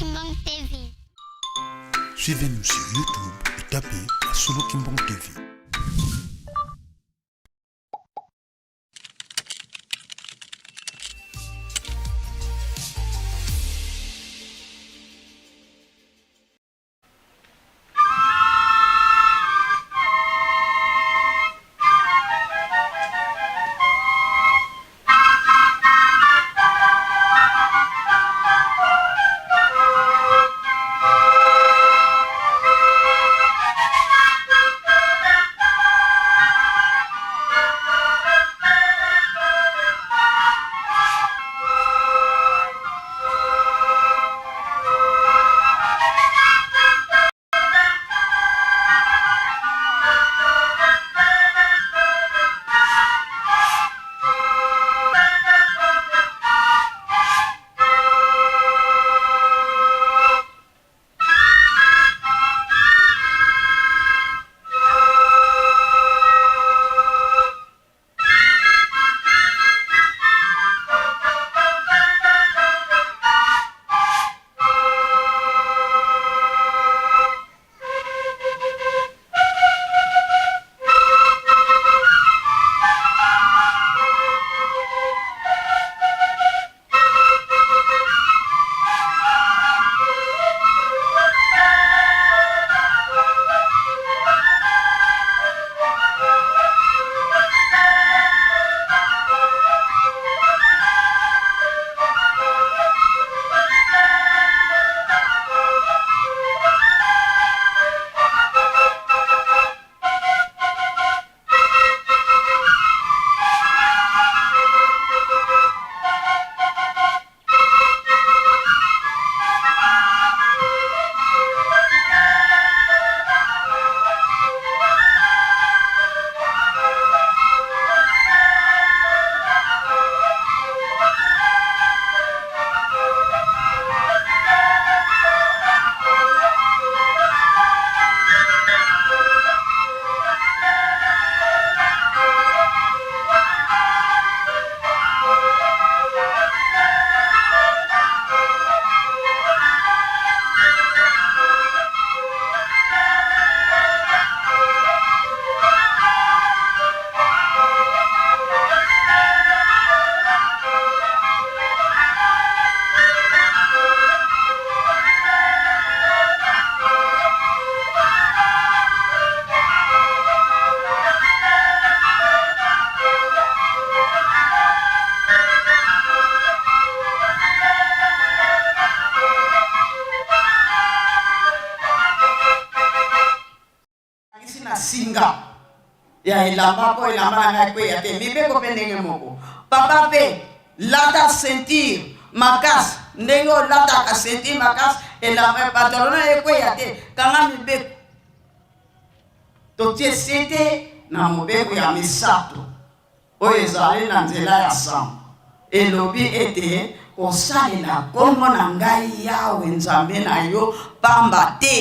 Kimbang TV. Suivez-nous sur YouTube et tapez Solo Kimbang TV. Singa ya ilamba po ilamba na kwe ya te mibe ko pendenge moko papa pe lata sentir makas ndengo lata ka sentir makas ilamba patrona e kwe ya te kanga mibe to tie sete na mobeko ya misato o ezali na nzela ya sam elobi ete osalela kombo na ngai yawe nzambe na yo pamba te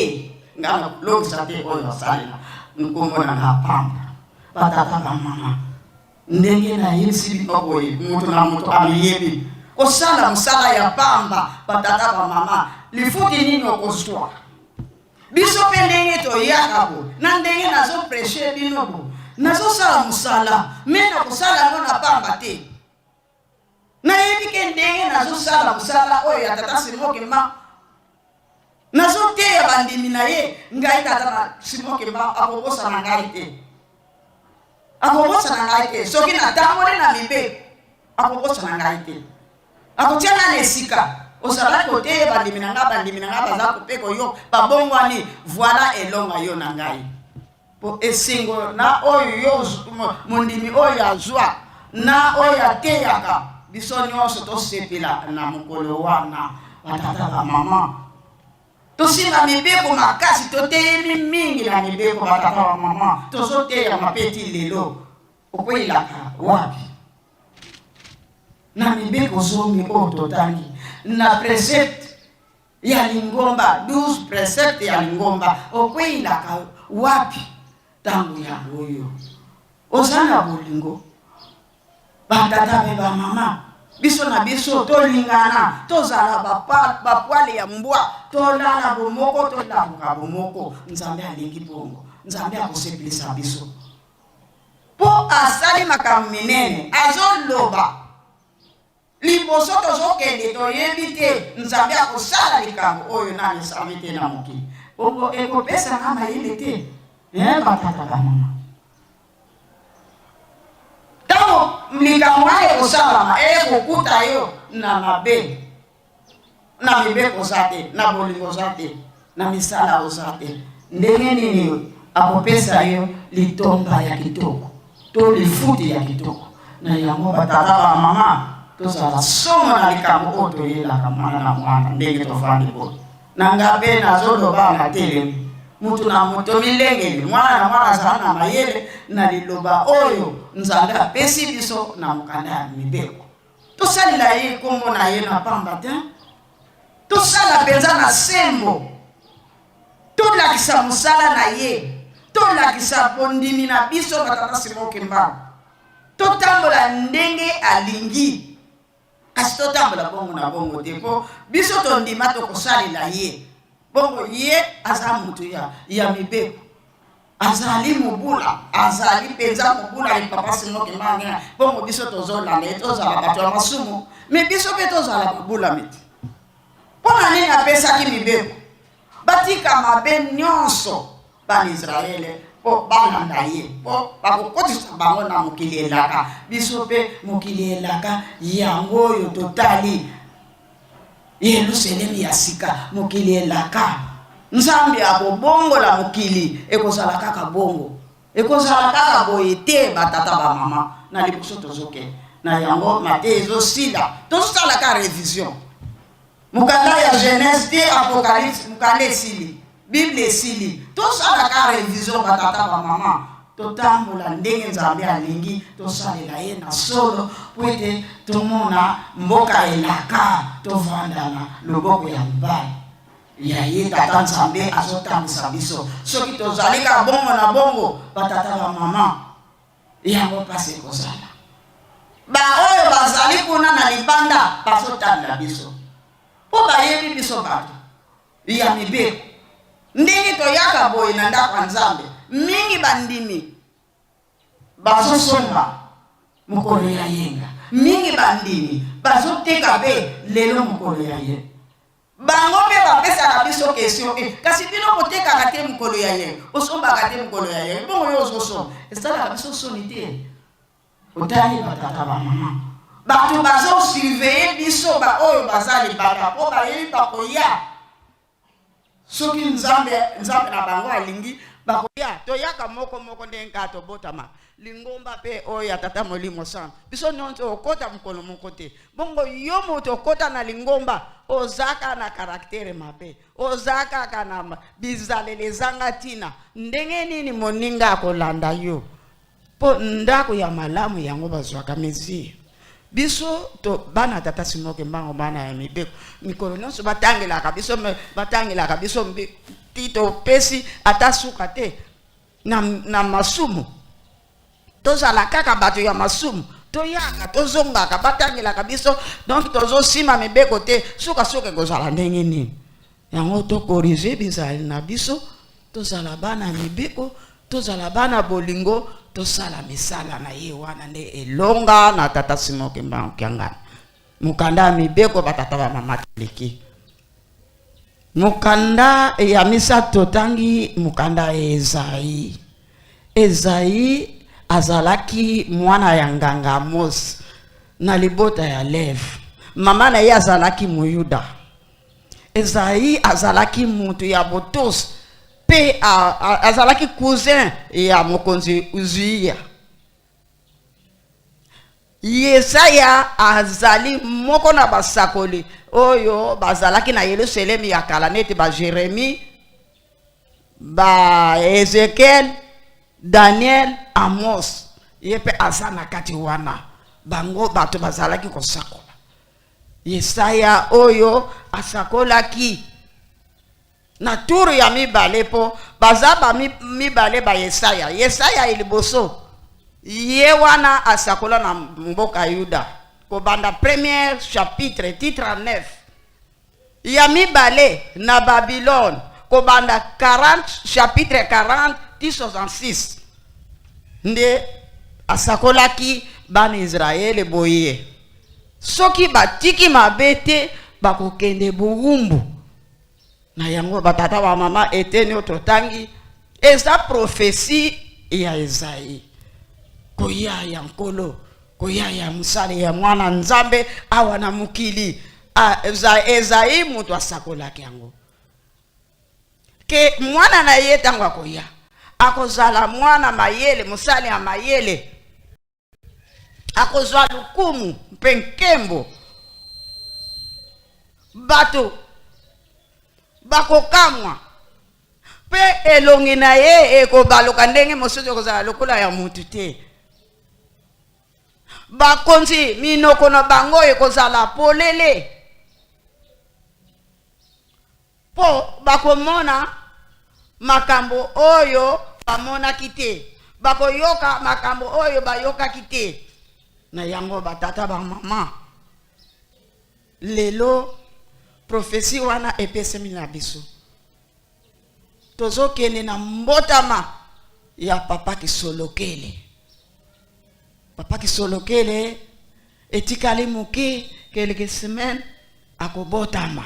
ngana lokisa te oyo osalela nkomona na pamba patata ba mama ndenge na yesi bikoboye mutu na mutu aliyebi osala musala ya pamba patata ba mama lifuti nini okoswa biso pe ndenge to yakabo na ndenge nazo prêcher binobo nazo sala musala mena kosala ngo na pamba te na yebi ke ndenge nazo sala musala oyo ya tata simoke ma nazo te ya bandimi na ye ngai tata na simoke ma akobosa na ngai te akobosa na ngai te soki na tamole na mibe akobosa na ngai te akotia na nesika osala kote bandimi na nga baza kopeko yo babongwani voilà elonga yo na ngai po esengo na oyo yo mondimi oyo azwa na oyo ateyaka biso nyonso tosepela na mokolo wana batata ba mama tosinga mibeko makasi toteyemi mingi na mibeko batata ba mama tozoteya mapeti lelo okwelaka wapi na mibeko zomi oyo totani na precept ya lingomba 12 precept ya lingomba okwelaka wapi tangu ya boyo osana bolingo batata be ba mama biso na biso tolingana tozala bapwale ya mbwa tolala bomoko tolamuka bomoko. Nzambe alingi bongo, Nzambe akosepelisa biso po asali makambo minene azoloba liboso tozokende toyebi te Nzambe akosala likambo oyo nani esali te na mokili. Bongo ekopesa na mayele te batata bamama tango likambo ekosalama ekokuta yo na mabe na mibeko za te na bolingo za te na misala oza te. Ndenge nini akopesa yo litomba ya kitoko to lifuti ya kitoko. Na yango batata bamama tozala somo na likambo oyo toyelaka mwana na mwana ndenge tofandi boye. Nanga mpe nazoloba na telemi mutu na moto milengeli mwana na mwana azala na mayele na liloba oyo Nzambe apesi biso na mokanda ya mibeko. Tosalila ye kombo na ye na pamba te, tosala mpenza na sembo, tolakisa mosala na ye, tolakisa bondimi na biso batata simoke mbao, totambola ndenge alingi. Kasi totambola bongo na bongo te po biso tondima tokosalela ye. Bongo ye aza mutu ya mibeko, azali mobula, azali penza mobula papa simoke mbao. Bongo biso tozolala tozala bato ya masumu, me biso pe tozala mobula miti. Pona nini apesaki mibeko batika mabe nyonso bana Israele po balanda ye po bakokotisa bango na mokili elaka. Biso pe mokili elaka yango oyo totali Yerusalemu ya sika mokili elaka. Nzambe akobongola mokili ekozala kaka bongo, ekozala kaka boye te batata bamama na liboso tozoke na yango mate ezosila tosala ka revision. Mukanda ya Genèse te Apocalypse mukanda esili Bible esili tosala ka revision batata bamama totambola ndenge Nzambe alingi tosalela ye na solo po ete tomona mboka elaka tovanda na loboko ya mobali ya ye tata Nzambe azotambisa biso. Soki tozali ka bongo na bongo batata bamama yango pasi ekozala ba oyo bazali kuna na libanda bazotandela biso po bayebi biso bato ya mibeko ndenge toyaka boye na ndako ya Nzambe. Mingi bandimi bazosomba mokolo ya yenga, mingi bandimi bazoteka be lelo mokolo ya ye. Bango pe bapesaka biso question kasi bino kotekaka te mokolo ya yenga, osombaka te mokolo ya yenga. Bongo yo ozosomba esalaka biso soni te. Otali batata bamama bato bazosurveille biso ba oyo bazali baka po bayebi bakoya. Soki Nzambe na bango alingi bakoya toyaka moko ndenge ka tobotama lingomba pe oyo tata molimo sana biso nyonso okota mokolo moko te. Bongo yo moto okota na lingomba ozaka na karaktere mabe, ozaka kana bizalele zanga tina ndenge nini moninga akolanda yo po ndako ya malamu yango bazwaka mezi. Biso to bana tata simoke mbango bana ya mibeko mikolo nyonso batangelaka biso tito pesi atasuka te na masumu. Tozala kaka bato ya masumu toyaka tozongaka batangelaka biso donc tozosima mibeko te suka ekozala ndenge nini. Yango tokorige bizali na biso tozala bana mibeko tozala bana bolingo tosala misala na ye wana nde elonga na tata simoke mbango kyangana. Mukanda mibeko batata ba mama teleki. Mukanda ya misa totangi mukanda Ezayi azalaki mwana ya nganga Amos na libota ya Lev. Mama na ye azalaki Muyuda. Ezayi azalaki mutu ya botos pe azalaki cousin ya mokonzi Uziya. Yesaya azali moko na basakoli oyo bazalaki na Yerusalemu ya kala neti ba Jeremi, ba Ezekiel, Daniel, Amos. Yepe azana kati wana bango bato bazalaki kosakola. Yesaya oyo asakolaki na turu ya mibale po bazaba mibale ba Yesaya iliboso ye wana asakola na mboka Yuda kobanda premier chapitre titre 9 ya mibale na Babylone kobanda 40 chapitre 40 ti 66 nde asakolaki bana Israele boye soki batiki mabe te bakokende buwumbu na yango batata ba mama eteni ototangi eza profesi ya Ezayi koya ya nkolo koya ya musale ya mwana nzambe awa na mukili Ezayi mutu asakolaki yango ke mwana na ye tango akoya akozala mwana mayele musale ya mayele akozwa lukumu mpe nkembo bato bakokamwa pe elongi na ye ekobaluka ndenge mosusu ekozala lokola ya mutu te bakonzi minoko na bango ekozala polele po bakomona makambo oyo bamonaki te bakoyoka makambo oyo bayokaki te na yango batata ba mama lelo profesi wana epesemi na biso tozokende na mbotama ya papa Kisolokele. Papa Kisolokele etikali muke quelques semaines akobotama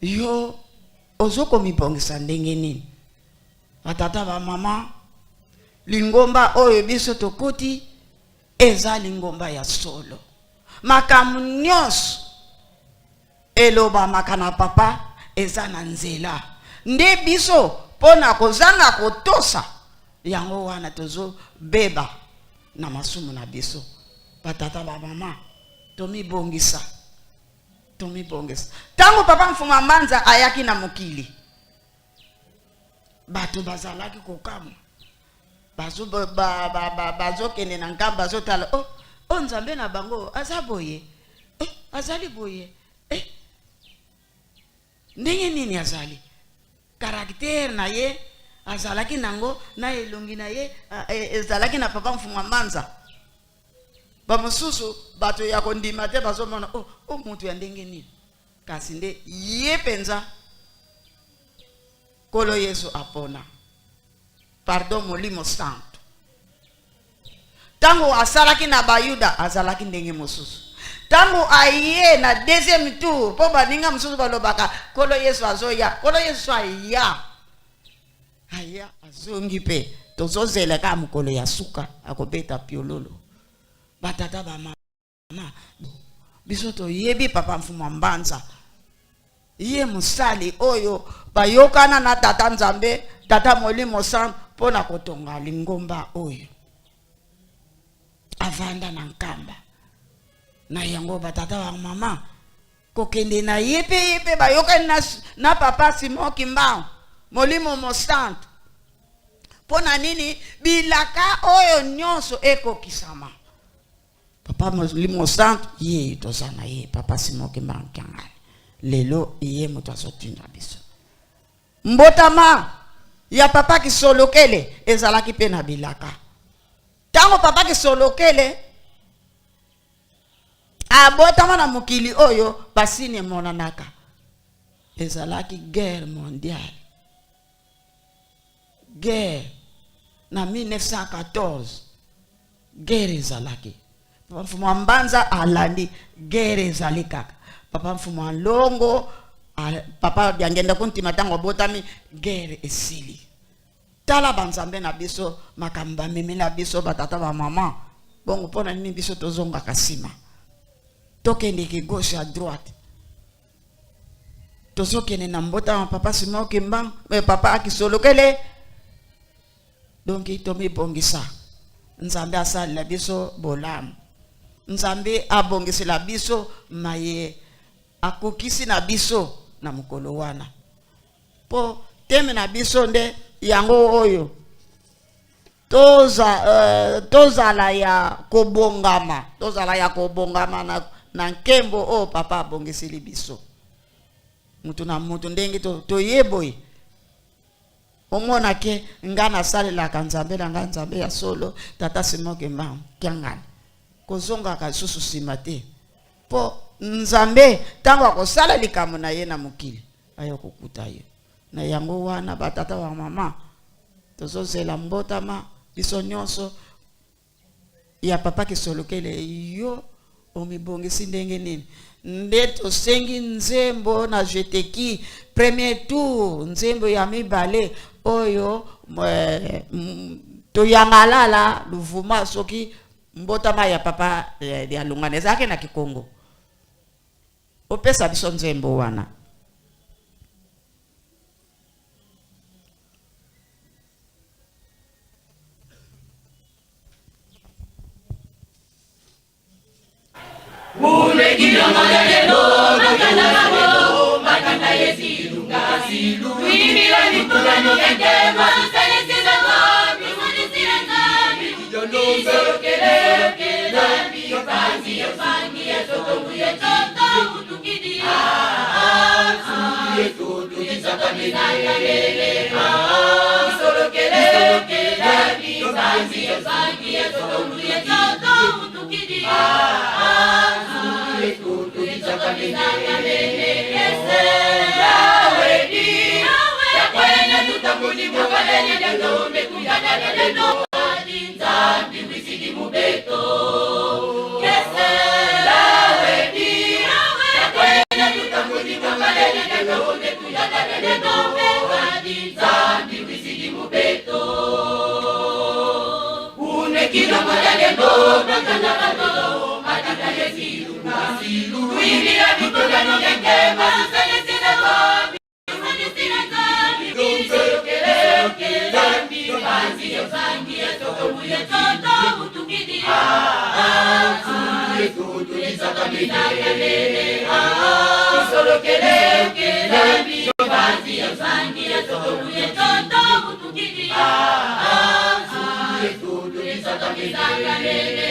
yo ozoko mibongisa ndenge nini batata ba mama lingomba oyo biso tokoti eza lingomba ya solo makambo nyonso eloba makana papa eza na nzela nde biso pona kozanga kotosa yango wana tozo beba na masumu na biso batata ba mama tomibongisa tango papa mfuma manza ayaki na mokili bato bazalaki kokamwa bazo kende na ngamba bazo tala nzambe na bango azaboye azali boye ndenge nini azali karakter na ye azalaki nango na elongi na ye ezalaki na papa mfuma manza bamosusu bato ya kondima te bazomona mutu ya ndenge nini kasi nde ye penza kolo Yesu apona pardon molimo santo tango asalaki na bayuda azalaki ndenge mosusu tango aye na deuxième tour po baninga mosusu balobaka kolo Yesu azoya kolo Yesu aya azongi pe tozozela ka mukolo ya suka akobeta piololo batata ba mama biso toyebi papa mfuma mbanza ye musali oyo bayokana na tata nzambe tata molimo santo pona kotonga lingomba oyo avanda na nkamba na yango batata ba mama kokende na yepe bayokani na papa Simon Kimba molimo mosanto pona nini bilaka oyo nyonso ekokisama papa molimo santo ye tozana ye papa Simon Kimba nkangala lelo ye moto azotinda biso mbotama ya papa Kisolokele ezalaki pe na bilaka tango papa Kisolokele abotama na mokili oyo basine monanaka ezalaki guerre mondiale guerre na 1914 guerre ezalaki papa mfuma mbanza alandi guerre ezali kaka papa mfuma longo papa biangenda kuntima tango botami guerre esili tala banzambe na biso makamba meme na biso batata ba mama bongo pona nini biso tozonga kasima tokende ki gauche à droite tozokene na mbota papa Simon Kimba papa Kisolokele donc itomi bongisa nzambe asali la biso bolam nzambe abongisi la biso maye akokisi na biso na mukolo wana po teme na biso nde yango oyo tozala ya kobongama na nkembo o papa abongisili biso mutu na mutu ndenge toyeboye omona ke ngana salela kanzambe na nzambe ya solo tata Simon Kimba kyangana kozonga ka susu simate po nzambe tango akosala likambo na ye na mokili ayo kokuta ye na yango wana batata wa mama tozozela mbotama biso nyonso ya papa kisolokele yo omibongisi ndenge nini nde tosengi nzembo na jeteki premier tour nzembo ya mibale oyo toyangalala luvuma soki mbotama ya papa ya lungane zake na Kikongo opesa biso nzembo wana Ule kidongo lelo, makana yezi lunga silu. Tuimila mitugano kekema, senesina ngabi, senesina ngabi. Iso kele, kele, fangi, sotongu ye toto, utukidi. Suye toto, isaka mele. Iso kele, fangi, sotongu ye toto, utukidi. Tuimila mitugano kekema, senesina ngabi, senesina ngabi. Iso kele, fangi, sotongu ye toto, utukidi. Suye toto, isaka mele. Iso kele, fangi, sotongu ye toto, utukidi. Suye toto, isaka mele.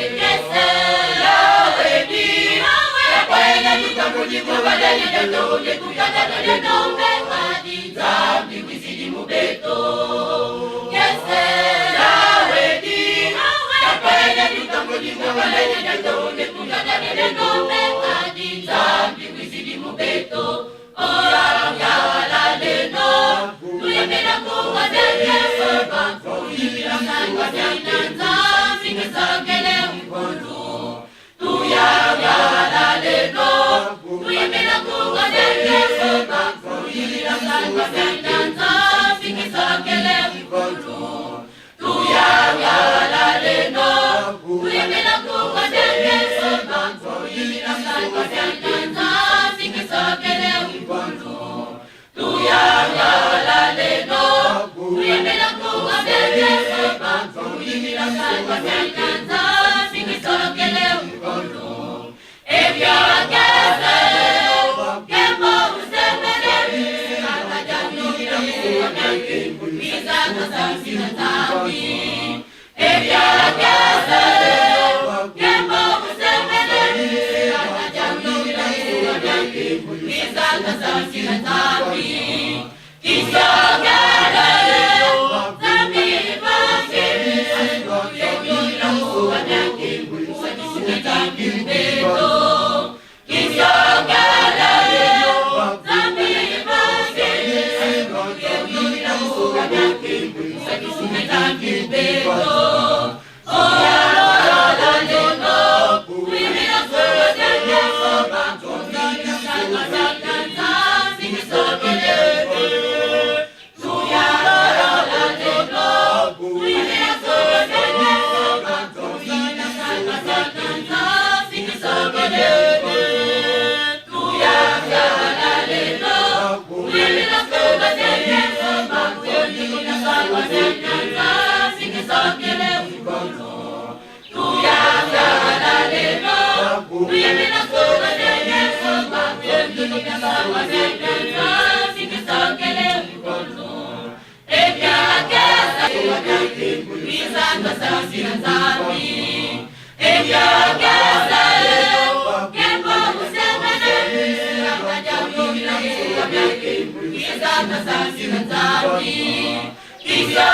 Kisha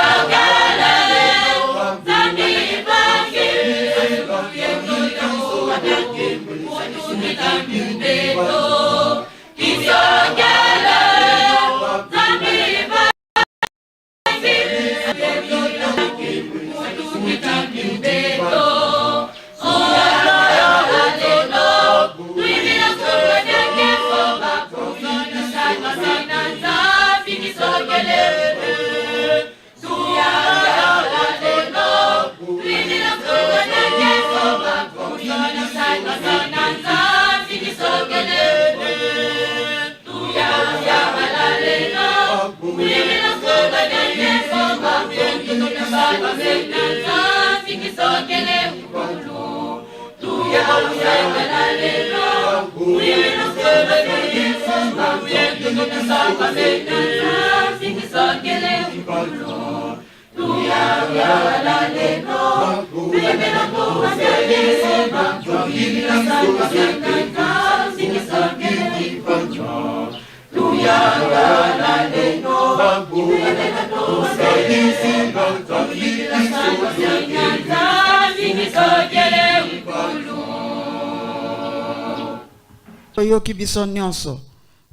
Yoki biso nyonso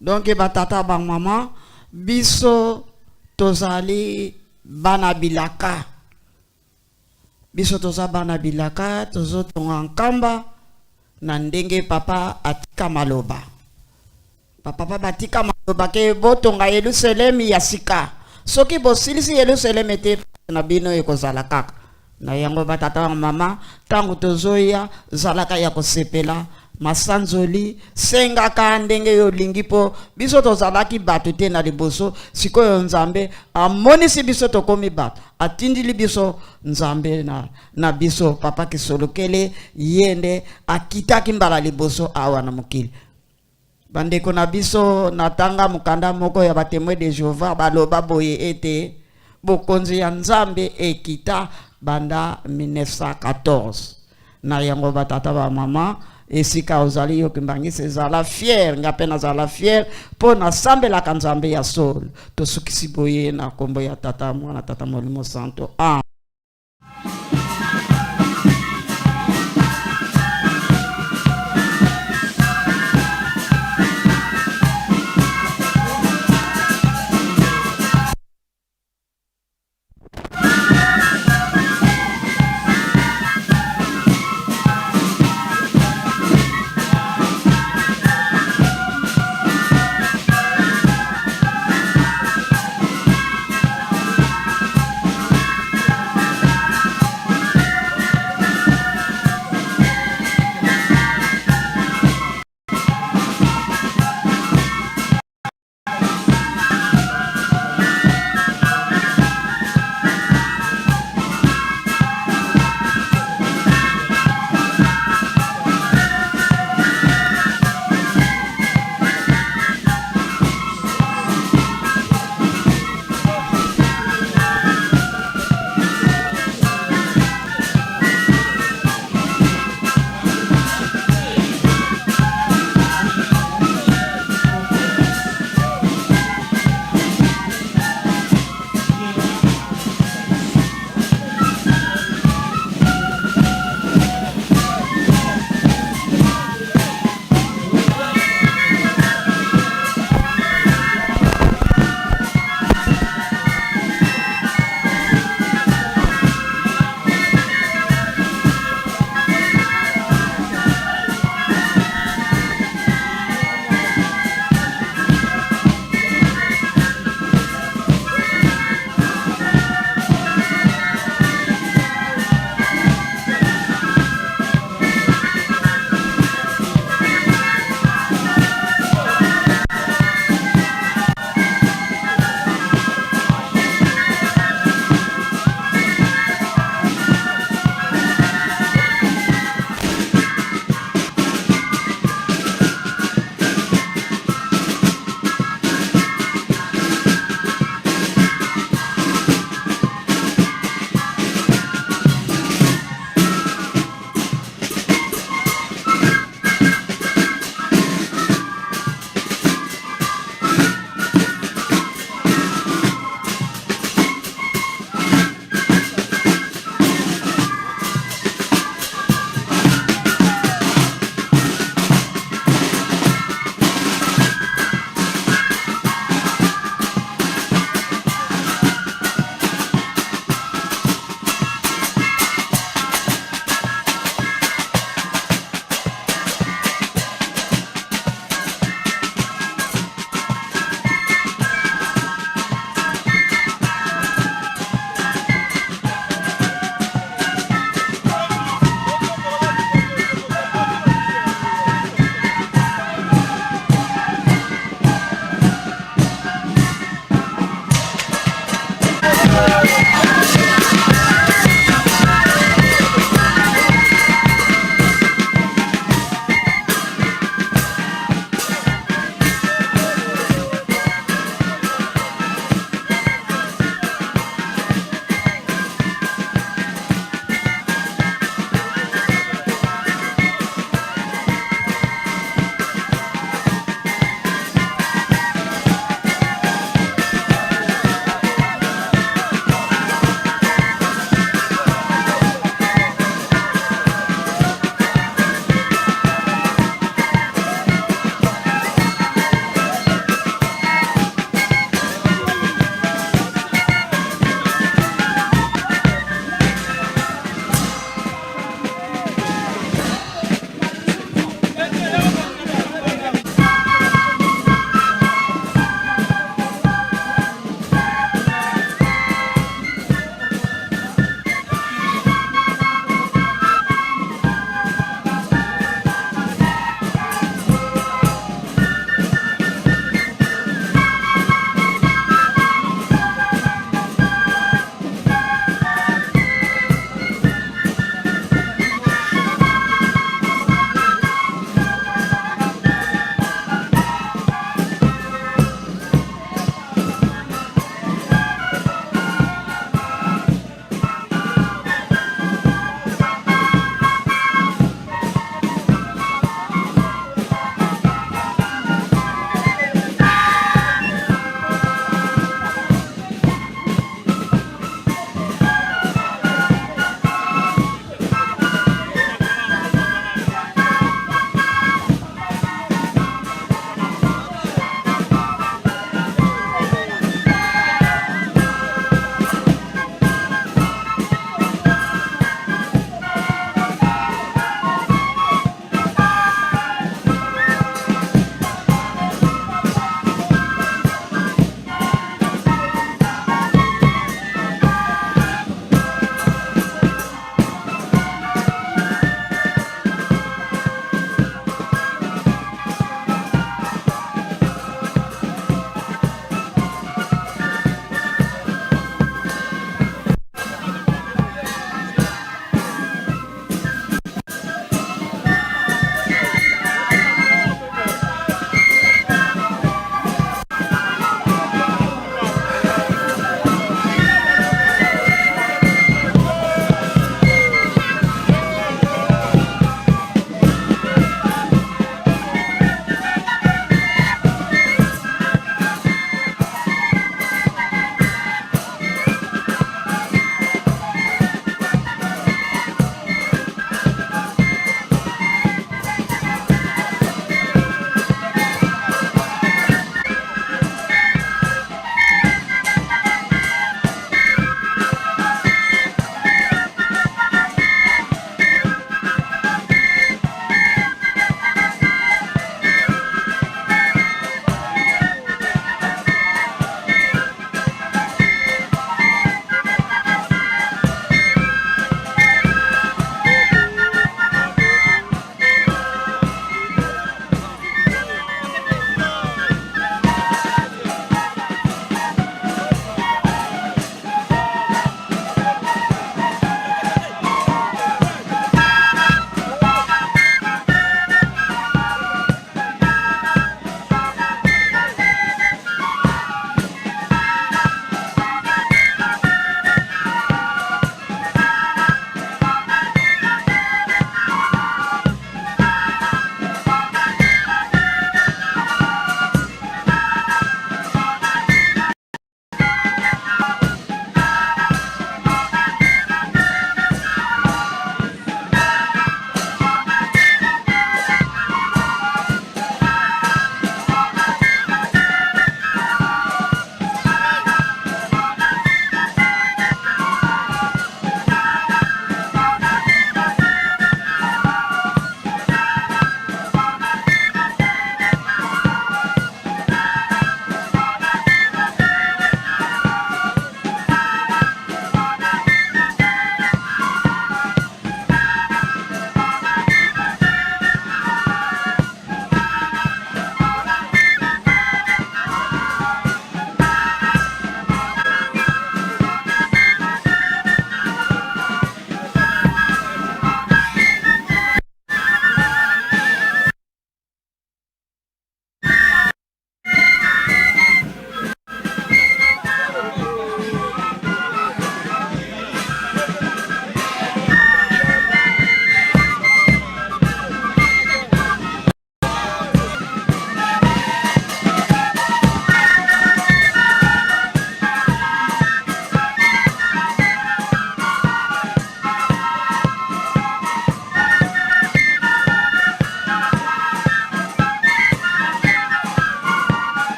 donc batata bang mama biso tozali bana bilaka biso toza bana bilaka tozo tonga nkamba na ndenge papa atika maloba papa batika maloba ke botonga Yerusalem ya sika soki bosilisi Yerusalem te na bino ekozala kaka na yango batata bang mama tango tozoya zalaka ya kosepela masanzoli senga ka ndenge yo lingipo biso tozalaki bato te na liboso sikoyo nzambe amonisi biso tokomi bato atindili biso nzambe na biso papa kisolokele yende akitaki mbala liboso awa na mokili bandeko na biso natanga mukanda moko ya batemoin de Jehova baloba boye ete bokonzi ya nzambe ekita banda 1914 na yango batata ba mama esika ozali yo kimbangisi ezala fier ngape nazala fier po nasambelaka nzambe ya solo tosukisi boye na kombo ya tata mwana tata molimo santo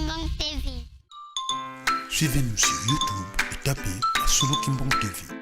Kimbang TV. Suivez-nous sur YouTube et tapez Solo Kimbong TV.